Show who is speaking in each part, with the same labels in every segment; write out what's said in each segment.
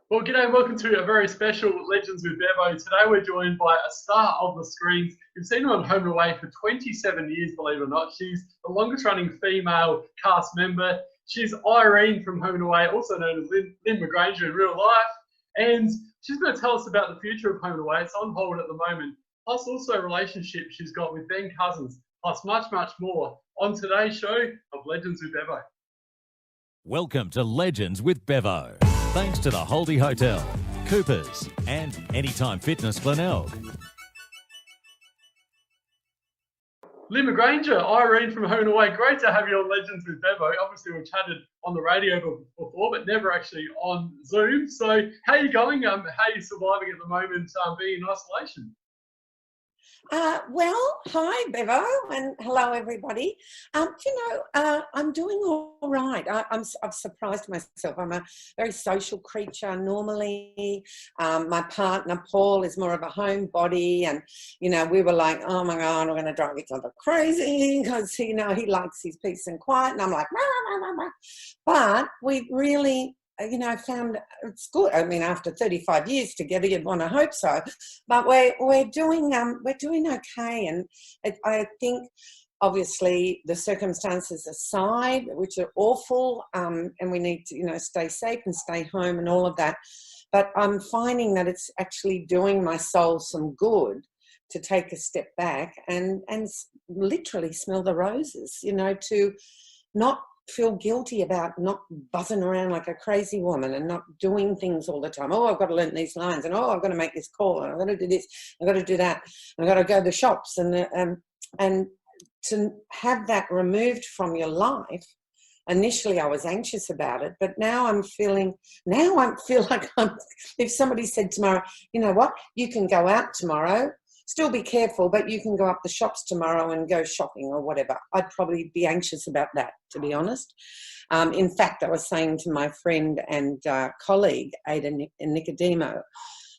Speaker 1: Well, g'day and welcome to a very special Legends with Bevo. Today we're joined by a star of the screens. You've seen her on Home and Away for 27 years, believe it or not. She's the longest running female cast member. She's Irene from Home and Away, also known as Lynne McGranger in real life. And she's going to tell us about the future of Home and Away. It's on hold at the moment. Plus also a relationship she's got with Ben Cousins, plus much, much more on today's show of Legends with Bevo.
Speaker 2: Welcome to Legends with Bevo. Thanks to the Holdie Hotel, Coopers and Anytime Fitness Glenelg.
Speaker 1: Lynne McGranger, Irene from Home and Away, great to have you on Legends with Bevo. Obviously we've chatted on the radio before, but never actually on Zoom. So how are you going? How are you surviving at the moment being in isolation?
Speaker 3: Well, hi, Bevo, and hello, everybody. I'm doing all right. I've surprised myself. I'm a very social creature normally. My partner, Paul, is more of a homebody, and, we were like, oh, my God, we're going to drive each other crazy because, he likes his peace and quiet, and I'm like, rah, rah, rah, rah. But we really... found it's good. I mean, after 35 years together, you'd want to hope so. But we're doing okay, and I think obviously the circumstances aside, which are awful, and we need to stay safe and stay home and all of that. But I'm finding that it's actually doing my soul some good to take a step back and literally smell the roses. To not feel guilty about not buzzing around like a crazy woman and not doing things all the time. Oh, I've got to learn these lines, and I've got to make this call, and I've got to do this, I've got to do that, I've got to go to the shops, and to have that removed from your life. Initially, I was anxious about it, but now I feel like if somebody said tomorrow, you know what, you can go out tomorrow, still be careful, but you can go up the shops tomorrow and go shopping or whatever, I'd probably be anxious about that, to be honest. In fact, I was saying to my friend and colleague, Ada Nicodemo,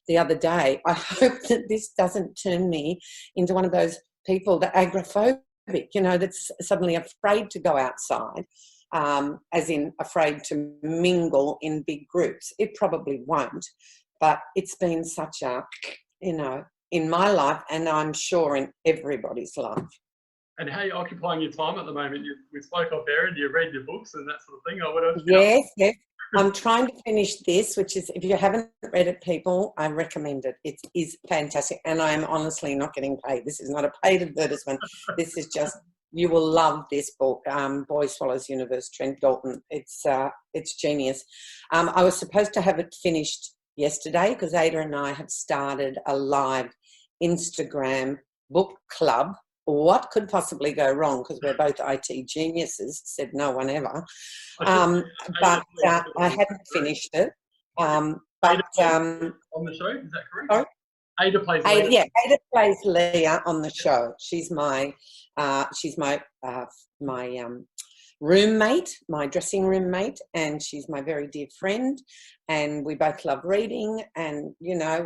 Speaker 3: the other day, I hope that this doesn't turn me into one of those people that are agoraphobic, that's suddenly afraid to go outside, as in afraid to mingle in big groups. It probably won't, but it's been such a, in my life, and I'm sure in everybody's life.
Speaker 1: And how are you occupying your time at the moment? We spoke off air and you read your books and that sort of thing. Or what else?
Speaker 3: Yes. I'm trying to finish this, which is, if you haven't read it, people, I recommend it. It is fantastic. And I am honestly not getting paid. This is not a paid advertisement. This is just, you will love this book, Boy Swallows Universe, Trent Dalton. It's genius. I was supposed to have it finished yesterday because Ada and I have started a live Instagram book club. What could possibly go wrong, because we're both IT geniuses, said no one ever. But I hadn't finished it.
Speaker 1: On the show, is that correct?
Speaker 3: Sorry?
Speaker 1: Ada plays Leah.
Speaker 3: Ada plays Leah on the show. She's my roommate, my dressing room mate, and she's my very dear friend, and we both love reading and,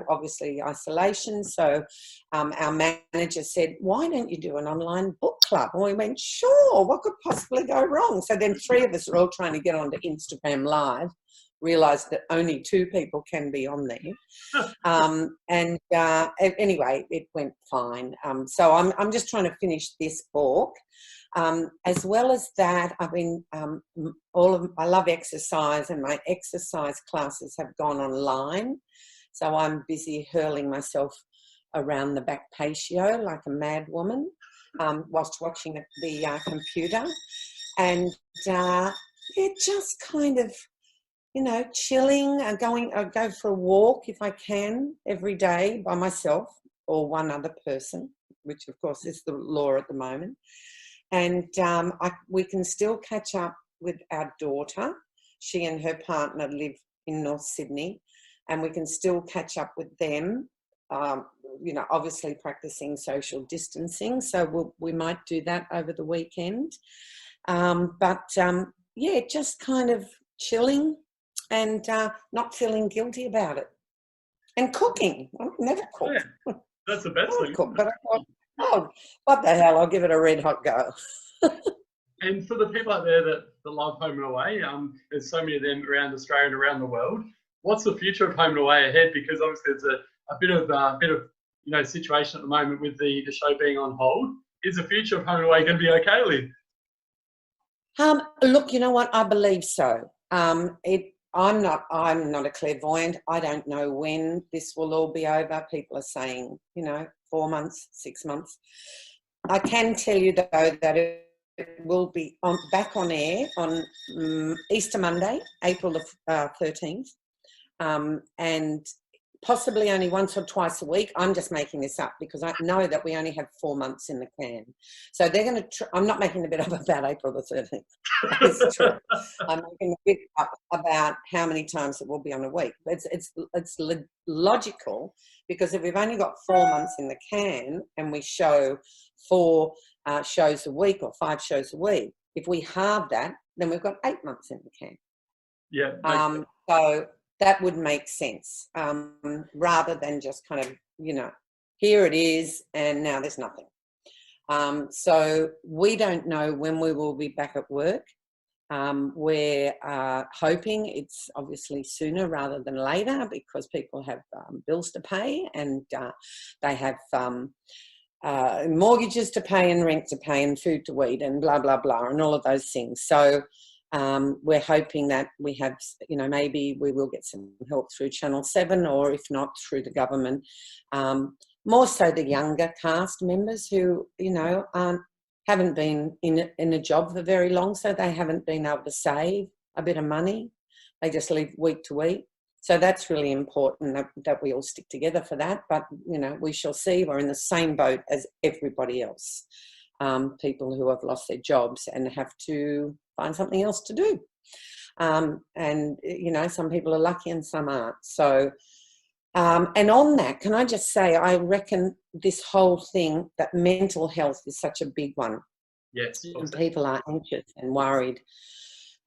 Speaker 3: obviously isolation. So our manager said, why don't you do an online book club? And we went, sure, what could possibly go wrong? So then 3 of us are all trying to get onto Instagram Live, realised that only 2 people can be on there. Anyway, it went fine. So I'm just trying to finish this book. As well as that, I've been I love exercise, and my exercise classes have gone online. So I'm busy hurling myself around the back patio like a mad woman, whilst watching the computer, and just kind of, chilling. I go for a walk if I can every day by myself or one other person, which of course is the law at the moment. And we can still catch up with our daughter. She and her partner live in North Sydney, and we can still catch up with them, obviously practicing social distancing. So we might do that over the weekend. Just kind of chilling and not feeling guilty about it. And cooking. I've never cooked.
Speaker 1: Yeah, that's the best thing.
Speaker 3: Cook, but I thought, oh, what the hell, I'll give it a red hot go.
Speaker 1: And for the people out there that love Home and Away, there's so many of them around Australia and around the world. what's the future of Home and Away ahead? Because obviously there's a bit of situation at the moment with the show being on hold. Is the future of Home and Away going to be okay, Lynne?
Speaker 3: Look, you know what? I believe so. I'm not a clairvoyant. I don't know when this will all be over. People are saying, 4 months, 6 months. I can tell you though that it will be back on air on Easter Monday, April the 13th, and possibly only once or twice a week. I'm just making this up because I know that we only have 4 months in the can. So they're going to I'm not making a bit up about April the 13th. That is true. I'm making a bit up about how many times it will be on a week. It's logical, because if we've only got 4 months in the can and we show 4 shows a week or 5 shows a week, if we halve that, then we've got 8 months in the can.
Speaker 1: Yeah.
Speaker 3: So that would make sense, rather than just kind of, here it is and now there's nothing. So we don't know when we will be back at work. We're hoping it's obviously sooner rather than later, because people have bills to pay, and they have mortgages to pay and rent to pay and food to eat and blah, blah, blah, and all of those things. So we're hoping that we have, maybe we will get some help through Channel 7, or if not, through the government. More so the younger cast members who, haven't been in a job for very long, so they haven't been able to save a bit of money. They just live week to week. So that's really important that we all stick together for that. But, we shall see. We're in the same boat as everybody else. People who have lost their jobs and have to find something else to do. And, some people are lucky and some aren't. So, and on that, can I just say, I reckon this whole thing, that mental health is such a big one.
Speaker 1: Yes.
Speaker 3: And people are anxious and worried.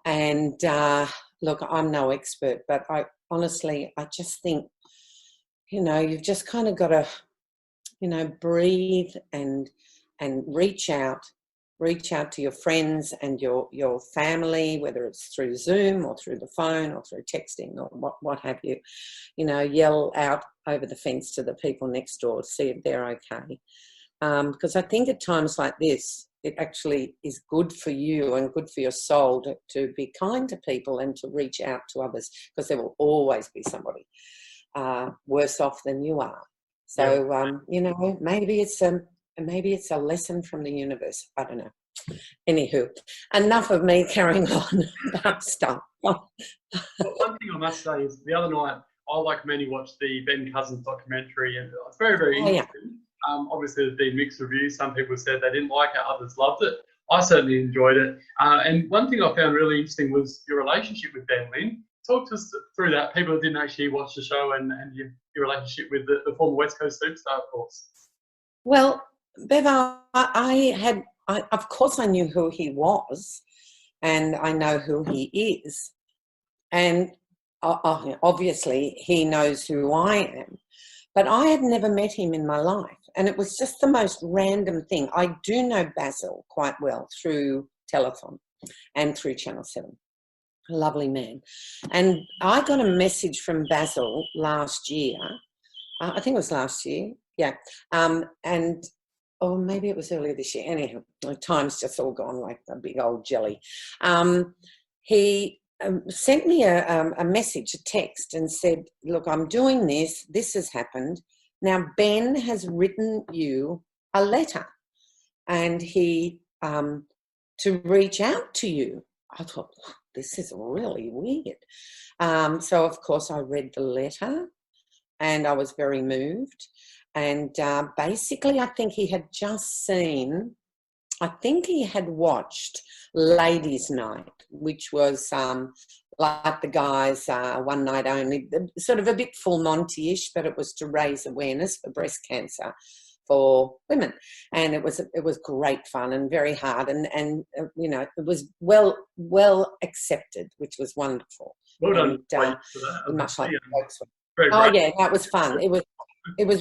Speaker 3: And look, I'm no expert, but I just think, you've just kind of got to, breathe and reach out to your friends and your family, whether it's through Zoom or through the phone or through texting or what have you. Yell out over the fence to the people next door to see if they're okay. Because I think at times like this, it actually is good for you and good for your soul to be kind to people and to reach out to others, because there will always be somebody worse off than you are. So, maybe it's a lesson from the universe. I don't know. Anywho, enough of me carrying on about stuff.
Speaker 1: Well, one thing I must say is the other night, I, like many, watched the Ben Cousins documentary, and it's very, very interesting. Yeah. Obviously, there's been mixed reviews. Some people said they didn't like it, others loved it. I certainly enjoyed it. And one thing I found really interesting was your relationship with Ben, Lynne. Talk to us through that. People that didn't actually watch the show, and your relationship with the former West Coast superstar, of course.
Speaker 3: Well, Bev, of course I knew who he was, and I know who he is. And obviously he knows who I am. But I had never met him in my life. And it was just the most random thing. I do know Basil quite well through telethon and through Channel 7. A lovely man. And I got a message from Basil last year. I think it was last year. Yeah. Or maybe it was earlier this year. Anyhow, time's just all gone like a big old jelly. He sent me a message, a text, and said, look, I'm doing this. This has happened. Now, Ben has written you a letter, and he to reach out to you. I thought, this is really weird. So, of course, I read the letter, and I was very moved. And basically, I think he had just he had watched Ladies' Night, which was like the guys, one night only, sort of a bit full Monty-ish, but it was to raise awareness for breast cancer for women. And it was great fun and very hard. And it was well accepted, which was wonderful.
Speaker 1: Well done.
Speaker 3: And, much like folks. Oh, yeah, that was fun. It was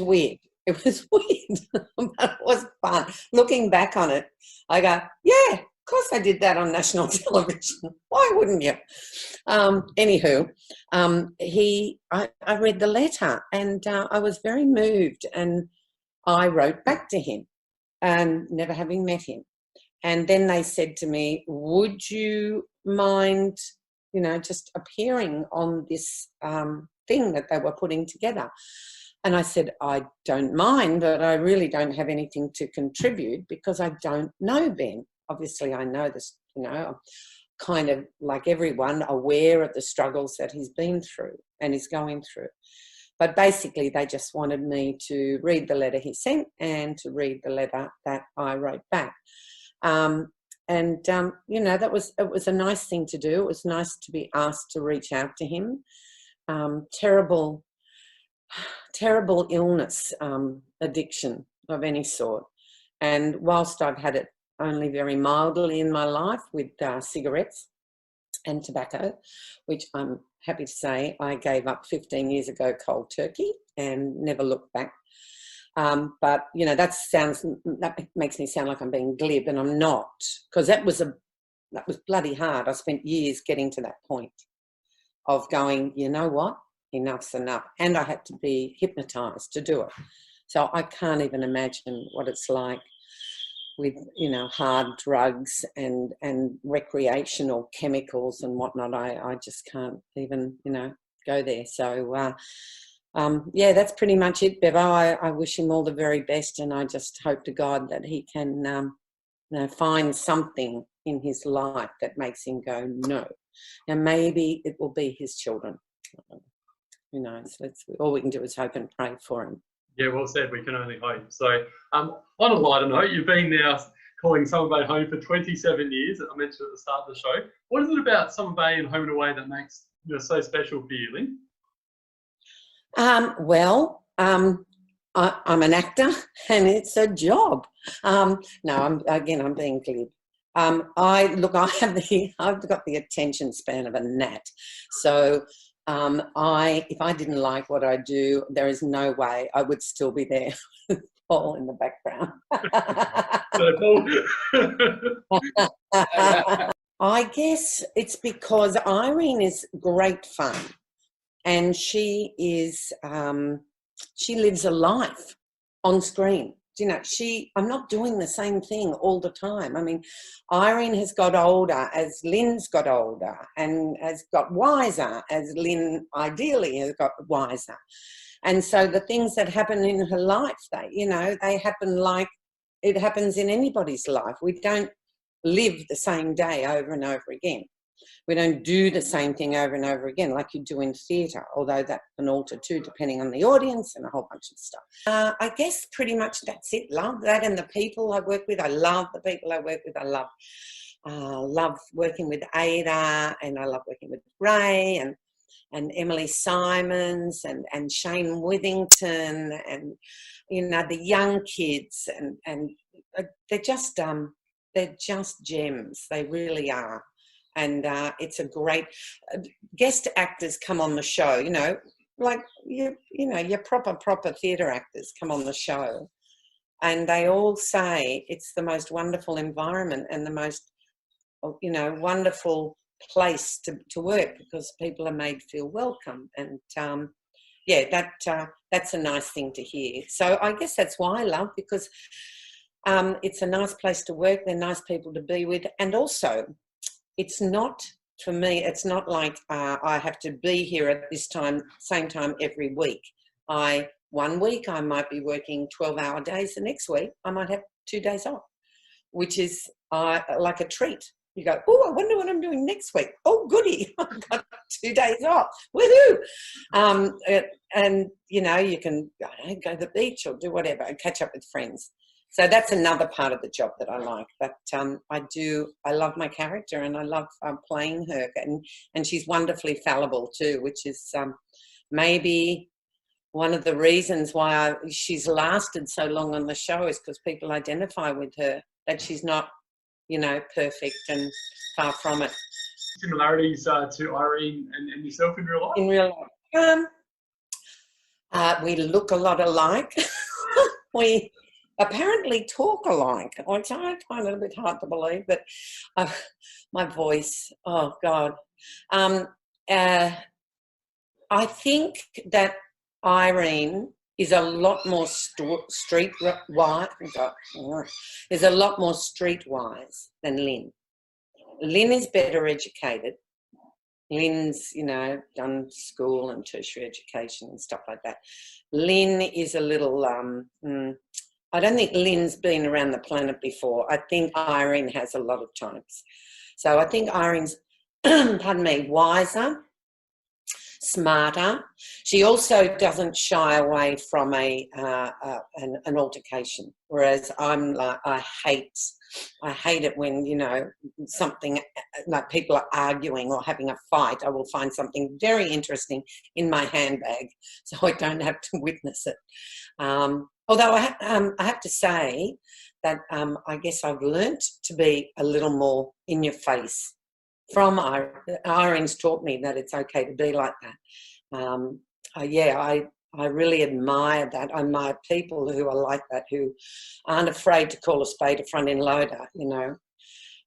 Speaker 3: weird. It was weird, but it was fun. Looking back on it, I go, yeah, Of course I did that on national television. Why wouldn't you? Anywho, I read the letter, and I was very moved, and I wrote back to him, and never having met him. And then they said to me, would you mind, just appearing on this thing that they were putting together? And I said, I don't mind, but I really don't have anything to contribute because I don't know Ben. Obviously, I know this, I'm kind of like everyone aware of the struggles that he's been through and is going through. But basically, they just wanted me to read the letter he sent and to read the letter that I wrote back. It was a nice thing to do. It was nice to be asked to reach out to him. Terrible illness, addiction of any sort. And whilst I've had it only very mildly in my life with cigarettes and tobacco, which I'm happy to say I gave up 15 years ago cold turkey and never looked back. But that makes me sound like I'm being glib, and I'm not, because that was bloody hard. I spent years getting to that point of going, you know what, enough's enough. And I had to be hypnotised to do it. So I can't even imagine what it's like with, hard drugs and recreational chemicals and whatnot. I just can't even, go there. So, that's pretty much it, Bevo. I wish him all the very best, and I just hope to God that he can find something in his life that makes him go, no. And maybe it will be his children. Who knows? All we can do is hope and pray for him.
Speaker 1: Yeah, well said. We can only hope. So, on a lighter note, you've been now calling Summer Bay home for 27 years. I mentioned at the start of the show. What is it about Summer Bay and Home and Away that makes so special for you, Lynne?
Speaker 3: I'm an actor, and it's a job. No, I'm being glib. I've got the attention span of a gnat. So if I didn't like what I do, there is no way I would still be there with Paul in the background. I guess it's because Irene is great fun, and she lives a life on screen. I'm not doing the same thing all the time. I mean, Irene has got older as Lynne's got older, and has got wiser as Lynne ideally has got wiser. And so the things that happen in her life, they happen like it happens in anybody's life. We don't live the same day over and over again. We don't do the same thing over and over again like you do in theatre, although that can alter too, depending on the audience and a whole bunch of stuff. I guess pretty much that's it. Love that, and the people I work with. I love the people I work with. I love working with Ada, and I love working with Ray and Emily Simons and Shane Withington and the young kids, and they're just gems. They really are. And it's a great guest actors come on the show, like your proper theatre actors come on the show, and they all say it's the most wonderful environment and the most wonderful place to work, because people are made feel welcome. And that's a nice thing to hear. So I guess that's why I love, because it's a nice place to work. They're nice people to be with, and also, it's not, for me, it's not like I have to be here at this same time every week. One week I might be working 12-hour days. The next week I might have 2 days off, which is like a treat. You go, oh, I wonder what I'm doing next week. Oh, goody, I've got 2 days off. Woohoo! And you can go to the beach or do whatever and catch up with friends. So that's another part of the job that I like. But I love my character, and I love playing her. And she's wonderfully fallible too, which is maybe one of the reasons why she's lasted so long on the show, is because people identify with her, that she's not, perfect, and far from it.
Speaker 1: Similarities to Irene and yourself in real life?
Speaker 3: In real life? We look a lot alike. apparently talk alike, which I find it a bit hard to believe, but my voice, oh God. I think that Irene is a lot more streetwise. Is a lot more streetwise than Lynne. Lynne is better educated. Lynn's, done school and tertiary education and stuff like that. Lynne is a little, I don't think Lynn's been around the planet before. I think Irene has a lot of times. So I think Irene's, pardon me, wiser, smarter. She also doesn't shy away from an altercation, whereas I'm like, I hate it when, something like people are arguing or having a fight. I will find something very interesting in my handbag so I don't have to witness it. Although I have to say that I guess I've learnt to be a little more in your face. From Irene's taught me that it's okay to be like that. I really admire that. I admire people who are like that, who aren't afraid to call a spade a front end loader,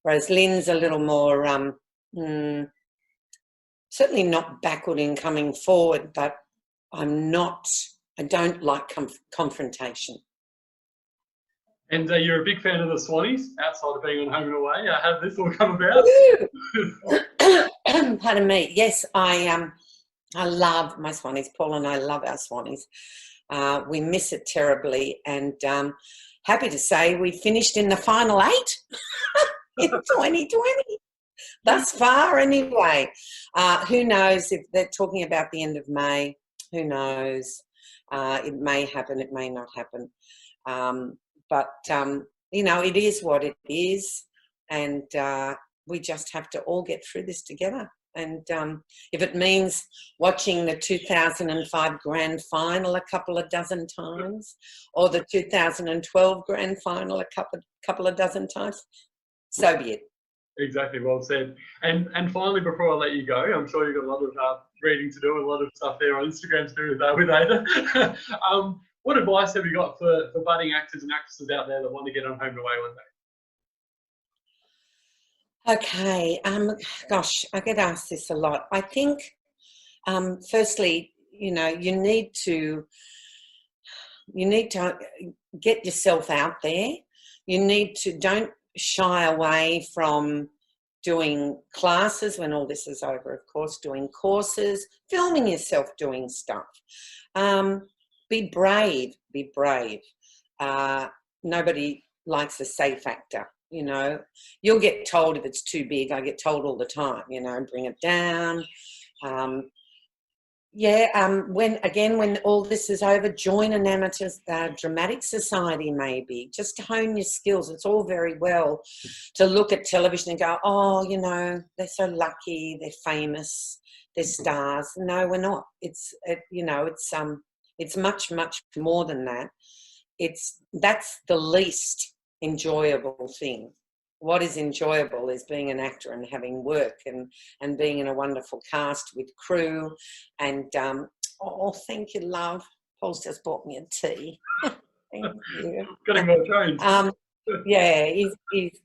Speaker 3: Whereas Lynne's a little more, certainly not backward in coming forward, but I don't like confrontation.
Speaker 1: And you're a big fan of the Swannies, outside of being on Home and Away. How did this all come about?
Speaker 3: Pardon me. Yes, I love my Swannies. Paul and I love our Swannies. We miss it terribly, and happy to say we finished in the final 8 in 2020. Thus far, anyway. Who knows if they're talking about the end of May? Who knows? It may happen. It may not happen. But, it is what it is, and we just have to all get through this together. And if it means watching the 2005 grand final a couple of dozen times, or the 2012 grand final a couple of dozen times, so be it.
Speaker 1: Exactly, well said. And finally, before I let you go, I'm sure you've got a lot of reading to do, a lot of stuff there on Instagram to do with Ada. What advice have you got for budding actors and actresses out there that want to get on Home and Away one day?
Speaker 3: Okay, gosh, I get asked this a lot. I think, firstly, you need to get yourself out there. Don't shy away from doing classes when all this is over, of course, doing courses, filming yourself doing stuff. Be brave. Nobody likes a say factor, You'll get told if it's too big. I get told all the time, bring it down. When all this is over, join an amateur dramatic society maybe, just to hone your skills. It's all very well to look at television and go, oh, they're so lucky, they're famous, they're stars. No, we're not. It's much, much more than that. That's the least enjoyable thing. What is enjoyable is being an actor and having work and being in a wonderful cast with crew. And thank you, love. Paul's just bought me a tea. Thank you.
Speaker 1: Got him more trained.
Speaker 3: Yeah, he's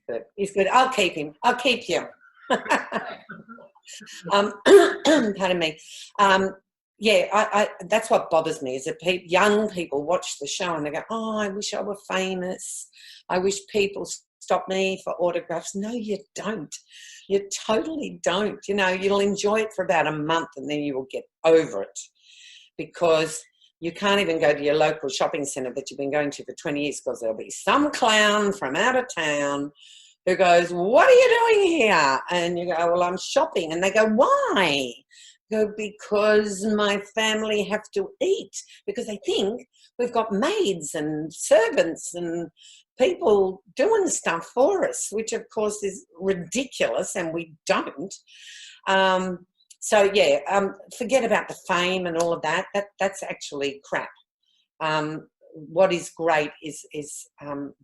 Speaker 3: good. He's good. I'll keep him. I'll keep you. Pardon me. That's what bothers me, is that young people watch the show and they go, oh, I wish I were famous. I wish people stop me for autographs. No, you don't. You totally don't. You'll enjoy it for about a month and then you will get over it, because you can't even go to your local shopping centre that you've been going to for 20 years, because there'll be some clown from out of town who goes, what are you doing here? And you go, well, I'm shopping. And they go, why? Go, because my family have to eat, because they think we've got maids and servants and people doing stuff for us, which of course is ridiculous, and we don't. Forget about the fame and all of that. That's actually crap. What is great is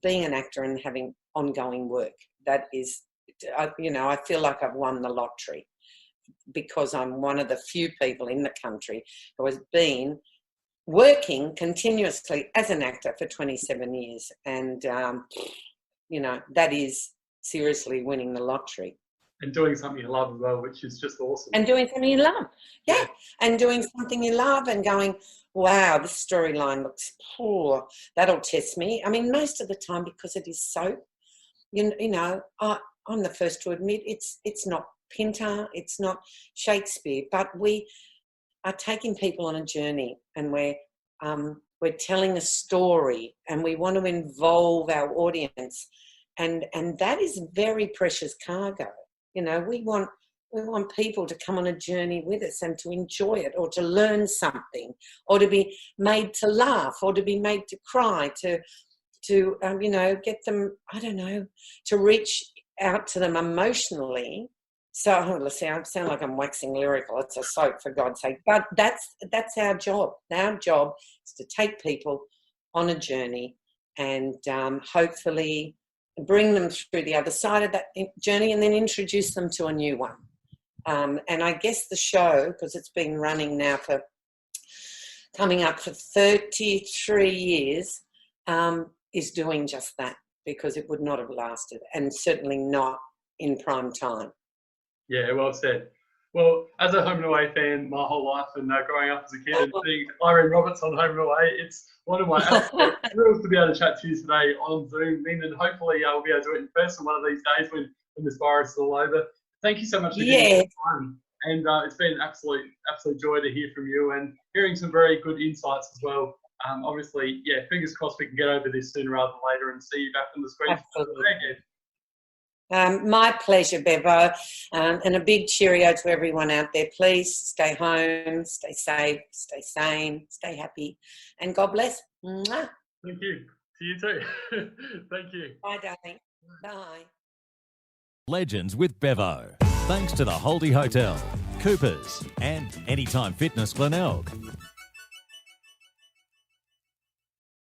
Speaker 3: being an actor and having ongoing work. That is, I feel like I've won the lottery, because I'm one of the few people in the country who has been working continuously as an actor for 27 years. And, that is seriously winning the lottery.
Speaker 1: And doing something you love as well, which is just awesome.
Speaker 3: And doing something you love. Yeah. And doing something you love and going, wow, this storyline looks poor. That'll test me. I mean, most of the time, because it is soap, I'm the first to admit it's not Pinter, it's not Shakespeare, but we are taking people on a journey, and we're telling a story, and we want to involve our audience, and that is very precious cargo. We want people to come on a journey with us and to enjoy it, or to learn something, or to be made to laugh, or to be made to cry, to get them, I don't know, to reach out to them emotionally. So, let's see, I sound like I'm waxing lyrical. It's a soap, for God's sake. But that's our job. Our job is to take people on a journey and hopefully bring them through the other side of that journey, and then introduce them to a new one. And I guess the show, because it's been running now coming up for 33 years, is doing just that, because it would not have lasted, and certainly not in prime time.
Speaker 1: Yeah, well said. Well, as a Home and Away fan my whole life, and growing up as a kid and seeing Irene Roberts on Home and Away, it's one of my absolute thrills to be able to chat to you today on Zoom, Lynne, and hopefully we'll be able to do it in person one of these days when this virus is all over. Thank you so much for giving me the time. And it's been an absolute joy to hear from you, and hearing some very good insights as well. Obviously, fingers crossed we can get over this sooner rather than later and see you back on the screen.
Speaker 3: My pleasure, Bevo, and a big cheerio to everyone out there. Please stay home, stay safe, stay sane, stay happy, and God bless. Mwah.
Speaker 1: Thank you. To you too. Thank you.
Speaker 3: Bye, darling. Bye.
Speaker 2: Legends with Bevo. Thanks to the Holdie Hotel, Coopers, and Anytime Fitness Glenelg.